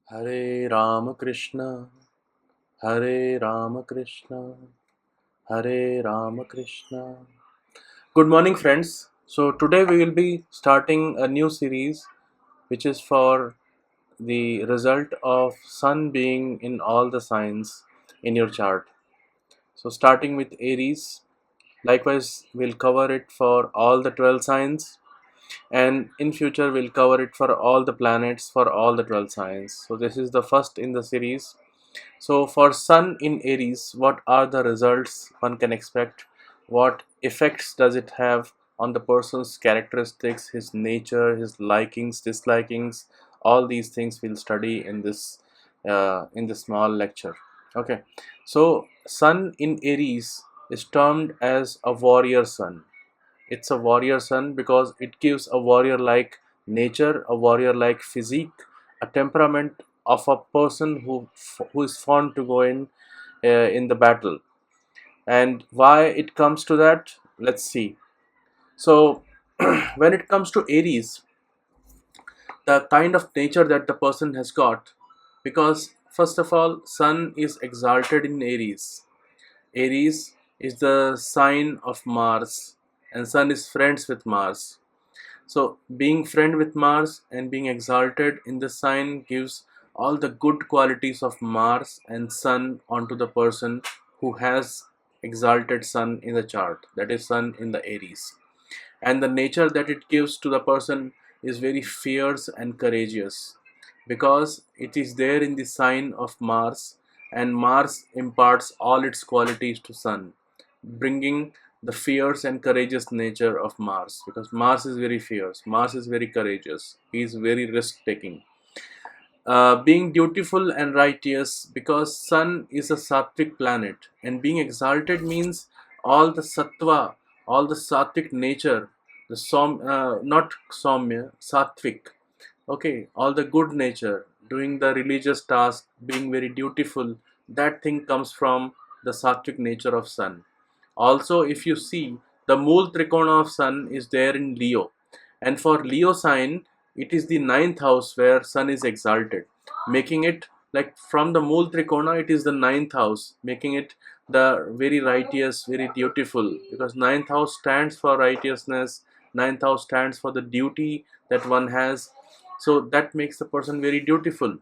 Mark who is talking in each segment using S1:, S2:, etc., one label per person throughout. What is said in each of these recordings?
S1: Hare Rama Krishna, Hare Rama Krishna, Hare Rama Krishna. Good morning, friends. So, today we will be starting a new series which is for the result of Sun being in all the signs in your chart. So, starting with Aries, likewise, we'll cover it for all the 12 signs, and in future, we'll cover it for all the planets for all the 12 signs. So, this is the first in the series. So, for Sun in Aries, what are the results one can expect? What effects does it have on the person's characteristics, his nature, his likings, dislikings? All these things we'll study in this small lecture. Okay, so Sun in Aries is termed as a warrior sun. It's a warrior sun because it gives a warrior like nature, a warrior like physique, a temperament of a person who is fond to go in the battle. And why it comes to that, let's see. So when it comes to Aries, the kind of nature that the person has got, because first of all, sun is exalted in Aries. Aries is the sign of Mars, and sun is friends with Mars. So, being friend with Mars and being exalted in the sign gives all the good qualities of Mars and Sun onto the person who has exalted Sun in the chart, that is, Sun in the Aries. And the nature that it gives to the person is very fierce and courageous because it is there in the sign of Mars, and Mars imparts all its qualities to Sun, bringing the fierce and courageous nature of Mars, because Mars is very fierce, Mars is very courageous, he is very risk taking. Being dutiful and righteous, because Sun is a sattvic planet, and being exalted means all the sattva, all the sattvic nature, the not Somya, sattvic, okay, all the good nature, doing the religious task, being very dutiful, that thing comes from the sattvic nature of Sun. Also, if you see, the Mool Trikona of Sun is there in Leo, and for Leo sign, it is the ninth house where Sun is exalted, making it like from the Mool Trikona, it is the ninth house, making it the very righteous, very dutiful, because ninth house stands for righteousness, ninth house stands for the duty that one has. So that makes the person very dutiful,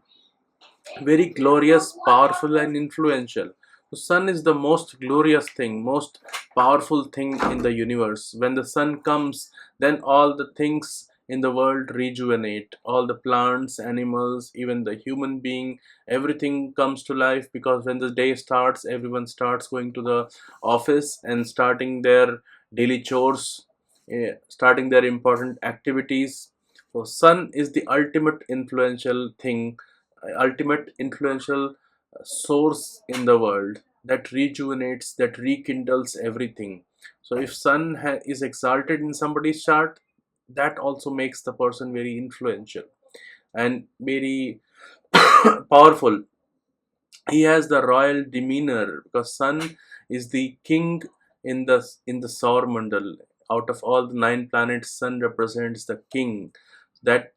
S1: very glorious, powerful, and influential. The sun is the most glorious thing, most powerful thing in the universe. When the sun comes, then all the things in the world rejuvenate. All the plants, animals, even the human being, everything comes to life, because when the day starts, everyone starts going to the office and starting their daily chores, starting their important activities. So, sun is the ultimate influential thing, ultimate influential source in the world that rejuvenates, that rekindles everything. So if sun is exalted in somebody's chart, that also makes the person very influential and very powerful. He has the royal demeanor because sun is the king in the Saur Mandal. Out of all the nine planets, sun represents the king. That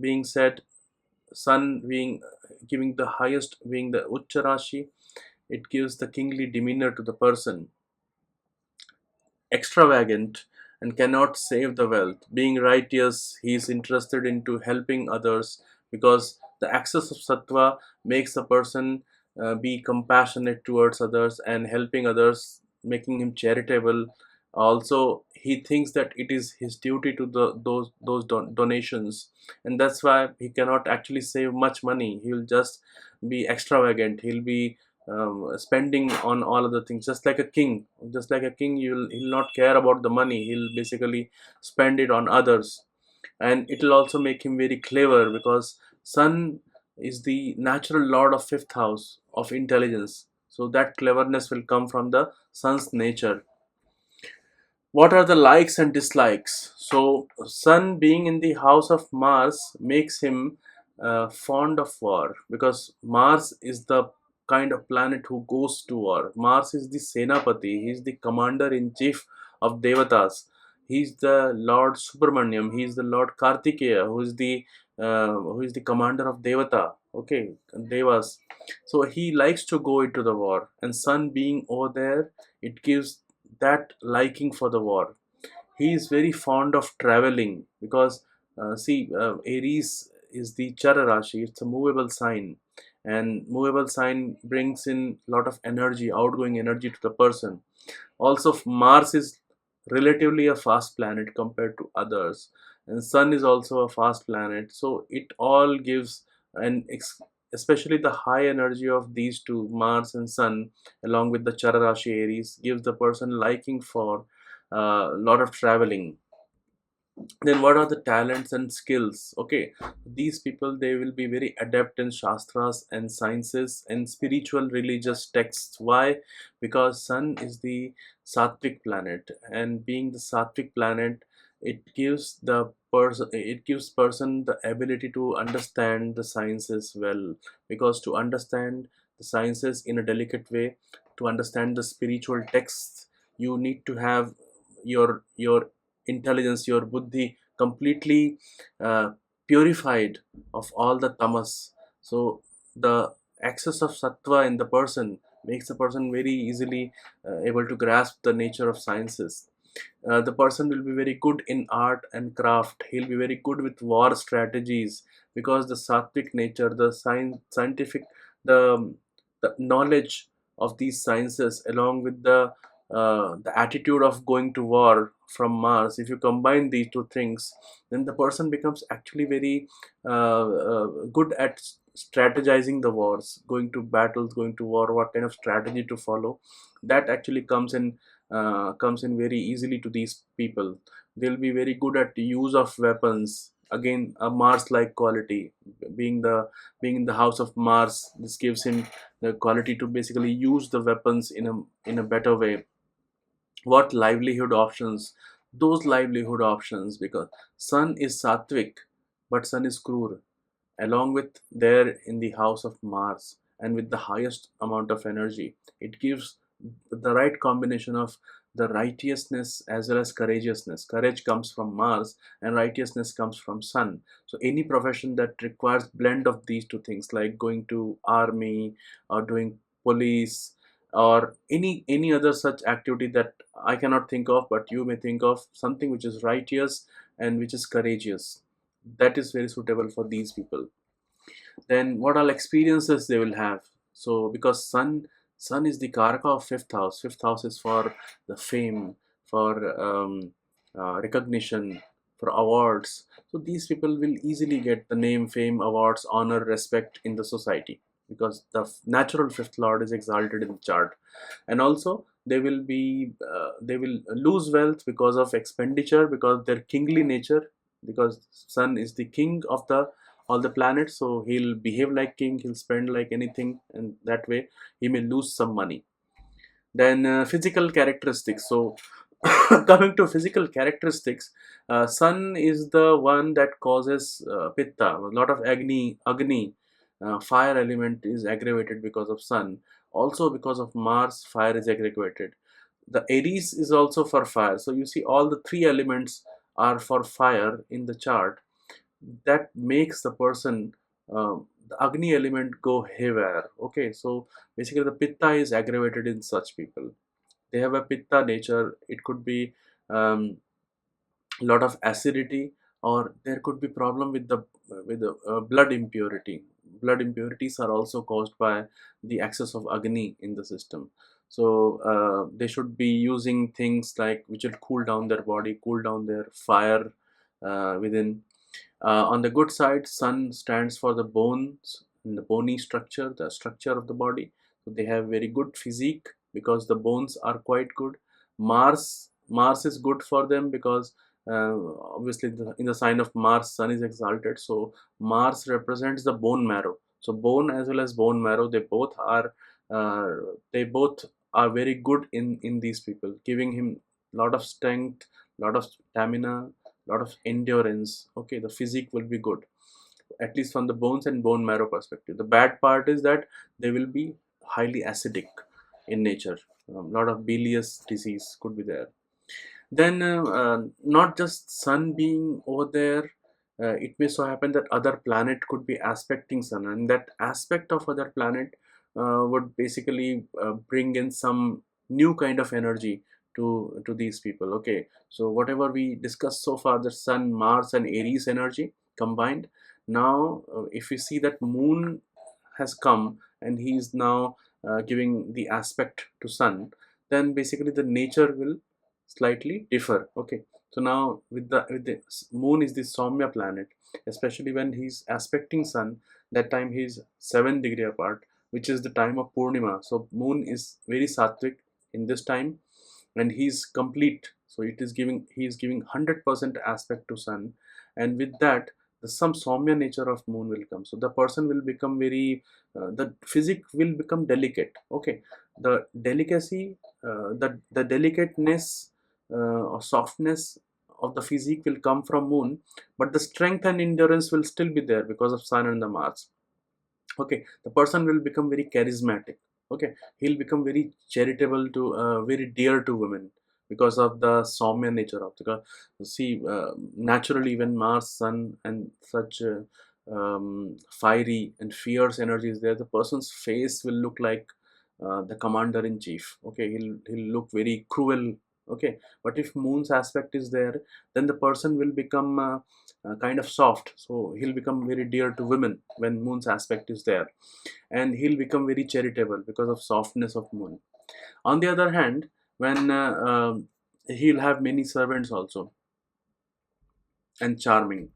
S1: being said, sun being giving the highest, being the Ucha Rashi, it gives the kingly demeanor to the person, extravagant and cannot save the wealth. Being righteous, he is interested into helping others, because the access of sattva makes the person be compassionate towards others and helping others, making him charitable. Also, he thinks that it is his duty to those donations, and that's why he cannot actually save much money. He will just be extravagant. He'll be spending on all other things, just like a king. Just like a king, he'll not care about the money. He'll basically spend it on others, and it will also make him very clever, because sun is the natural lord of fifth house of intelligence. So that cleverness will come from the sun's nature. What are the likes and dislikes? So sun being in the house of Mars makes him fond of war, because Mars is the kind of planet who goes to war. Mars is the Senapati, he is the commander in chief of Devatas. He's the Lord Subramanyam, he is the Lord Kartikeya, who is the who is the commander of Devata, okay, Devas. So he likes to go into the war, and Sun being over there, it gives that liking for the war. He is very fond of traveling because Aries is the Chara Rashi. It's a movable sign, and movable sign brings in a lot of energy, outgoing energy to the person. Also, Mars is relatively a fast planet compared to others, and Sun is also a fast planet. So it all gives an especially the high energy of these two, Mars and Sun, along with the Chara Rashi Aries, gives the person liking for a lot of traveling. Then what are the talents and skills? Okay, these people, they will be very adept in shastras and sciences and spiritual religious texts. Why? Because Sun is the sattvic planet, and being the sattvic planet, it gives person the ability to understand the sciences well. Because to understand the sciences in a delicate way, to understand the spiritual texts, you need to have your intelligence, your buddhi completely uh, purified of all the tamas. So the excess of sattva in the person makes the person very easily able to grasp the nature of sciences. The person will be very good in art and craft. He'll be very good with war strategies, because the sattvic nature, the scientific, the, the knowledge of these sciences, along with the attitude of going to war from Mars, if you combine these two things, then the person becomes actually very good at strategizing the wars, going to battles, going to war, what kind of strategy to follow. That actually comes in very easily to these people. They'll be very good at the use of weapons. Again, a Mars-like quality. Being the being in the house of Mars, this gives him the quality to basically use the weapons in a better way. What livelihood options? Those livelihood options, because Sun is sattvic, but Sun is cruel, along with there in the house of Mars, and with the highest amount of energy. It gives the right combination of the righteousness as well as courageousness. Courage comes from Mars, and righteousness comes from Sun. So any profession that requires blend of these two things, like going to army or doing police, or any other such activity that I cannot think of, but you may think of, something which is righteous and which is courageous, that is very suitable for these people. Then what all experiences they will have? So because sun is the karaka of fifth house is for the fame, for recognition, for awards. So these people will easily get the name, fame, awards, honor, respect in the society, because the natural fifth lord is exalted in the chart. And also they will lose wealth because of expenditure, because their kingly nature, because sun is the king of the all the planets, so he'll behave like king, he'll spend like anything, and that way he may lose some money. Then physical characteristics. So coming to physical characteristics, sun is the one that causes pitta, a lot of agni, fire element is aggravated because of sun. Also because of Mars, fire is aggravated. The Aries is also for fire. So you see all the three elements are for fire in the chart. That makes the person, the Agni element go haywire. Okay, so basically the Pitta is aggravated in such people. They have a Pitta nature. It could be lot of acidity, or there could be problem with the blood impurity. Blood impurities are also caused by the excess of Agni in the system. So they should be using things like which will cool down their body, cool down their fire within. On the good side, sun stands for the bones and the bony structure, the structure of the body. So they have very good physique because the bones are quite good. Mars is good for them because obviously in the sign of Mars, sun is exalted. So Mars represents the bone marrow. So bone as well as bone marrow, uh, they both are very good in these people, giving him lot of strength, lot of stamina, lot of endurance. Okay, the physique will be good, at least from the bones and bone marrow perspective. The bad part is that they will be highly acidic in nature. A lot of bilious disease could be there. Then not just sun being over there, it may so happen that other planet could be aspecting sun, and that aspect of other planet would basically bring in some new kind of energy to these people. Okay, so whatever we discussed so far, the sun, Mars and Aries energy combined. Now if we see that moon has come and he is now giving the aspect to sun, then basically the nature will slightly differ. Okay, so now with the moon is the Soumya planet, especially when he's aspecting sun, that time he's 7 degree apart, which is the time of Purnima. So moon is very sattvic in this time, and he's complete, so it is giving he is giving 100% aspect to sun. And with that, the some Soumya nature of moon will come, so the person will become very the physique will become delicate. Okay, the delicacy, the delicateness or softness of the physique will come from moon, but the strength and endurance will still be there because of sun and the Mars. Okay, the person will become very charismatic. Okay, he'll become very charitable to very dear to women because of the Soumya nature of the, see, naturally when Mars, sun and such fiery and fierce energy is there, the person's face will look like the commander in chief. Okay, he'll look very cruel. Okay, but if moon's aspect is there, then the person will become kind of soft, so he'll become very dear to women when moon's aspect is there, and he'll become very charitable because of softness of moon. On the other hand, when he'll have many servants also, and charming.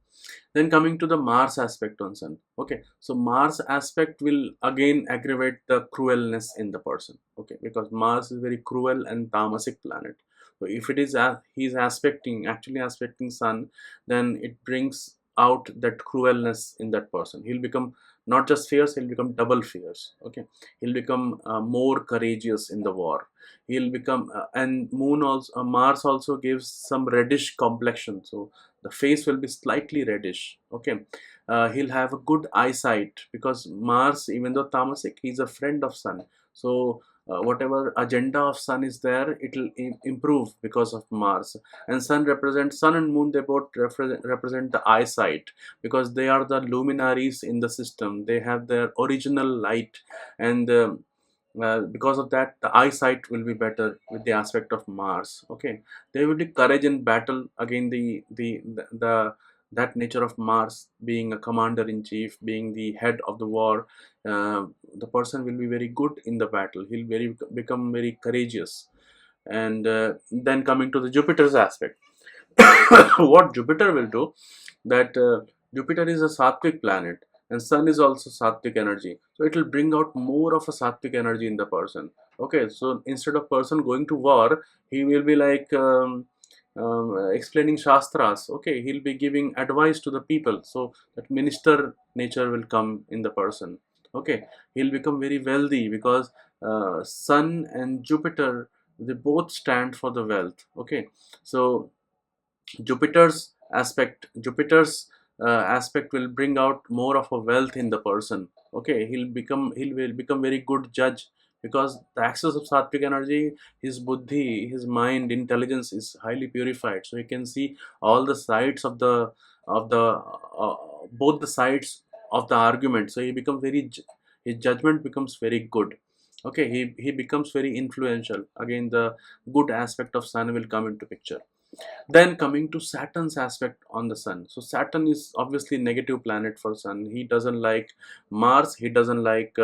S1: Then coming to the Mars aspect on sun. Okay, so Mars aspect will again aggravate the cruelness in the person. Okay, because Mars is very cruel and tamasic planet. So if it is he's aspecting, actually aspecting sun, then it brings out that cruelness in that person. He'll become not just fierce, he'll become double fierce. Okay, he'll become more courageous in the war. He'll become and moon also, Mars also gives some reddish complexion. So the face will be slightly reddish. Okay, he'll have a good eyesight because Mars, even though tamasic, he's a friend of sun. So whatever agenda of sun is there, it will improve because of Mars. And sun represents, sun and moon, they both represent the eyesight, because they are the luminaries in the system. They have their original light, and because of that, the eyesight will be better with the aspect of Mars. Okay, there will be courage in battle. Again, the that nature of Mars, being a commander in chief, being the head of the war, the person will be very good in the battle. He'll become very courageous. And then coming to the Jupiter's aspect, what Jupiter will do, that Jupiter is a sattvic planet and sun is also sattvic energy, so it will bring out more of a sattvic energy in the person. Okay, so instead of person going to war, he will be like explaining shastras. Okay, he'll be giving advice to the people, so that minister nature will come in the person. Okay, he'll become very wealthy because sun and Jupiter, they both stand for the wealth. Okay, so Jupiter's aspect will bring out more of a wealth in the person. Okay, he'll will become very good judge, because the access of sattvic energy, his buddhi, his mind, intelligence is highly purified, so he can see all the sides of the both the sides of the argument. So he becomes his judgment becomes very good. Okay, he becomes very influential. Again, the good aspect of sun will come into picture. Then coming to Saturn's aspect on the sun. So Saturn is obviously negative planet for sun. He doesn't like Mars. He doesn't like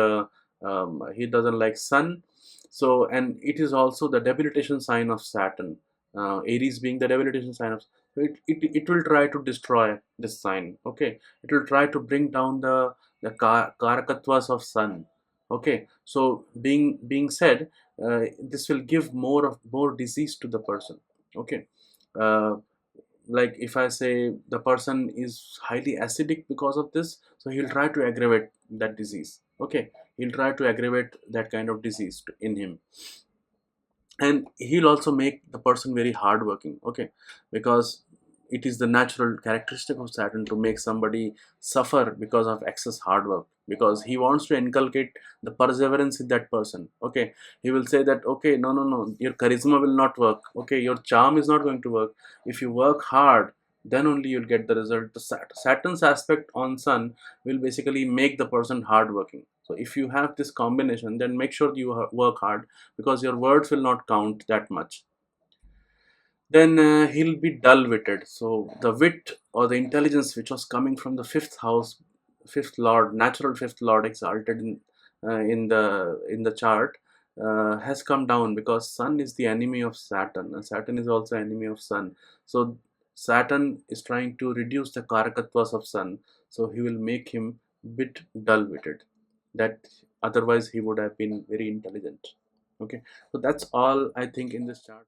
S1: sun. So, and it is also the debilitation sign of Saturn. Aries being the debilitation sign of, so it will try to destroy this sign. Okay, it will try to bring down the karakatwas of sun. Okay, so being said, this will give more disease to the person. Okay, uh, like if I say the person is highly acidic because of this, so he'll try to aggravate that disease. Okay, he'll try to aggravate that kind of disease in him. And he'll also make the person very hardworking. Okay, because it is the natural characteristic of Saturn to make somebody suffer because of excess hard work, because he wants to inculcate the perseverance in that person. Okay, he will say that, okay, no, your charisma will not work. Okay, your charm is not going to work. If you work hard, then only you'll get the result. The Saturn's aspect on Sun will basically make the person hardworking. So if you have this combination, then make sure you work hard, because your words will not count that much. Then he'll be dull witted. So the wit or the intelligence which was coming from the fifth house, fifth lord, natural fifth lord exalted in the chart, has come down, because Sun is the enemy of Saturn, and Saturn is also enemy of Sun. So Saturn is trying to reduce the karakatwas of Sun, so he will make him bit dull witted. That otherwise he would have been very intelligent. Okay, so that's all I think in this chart.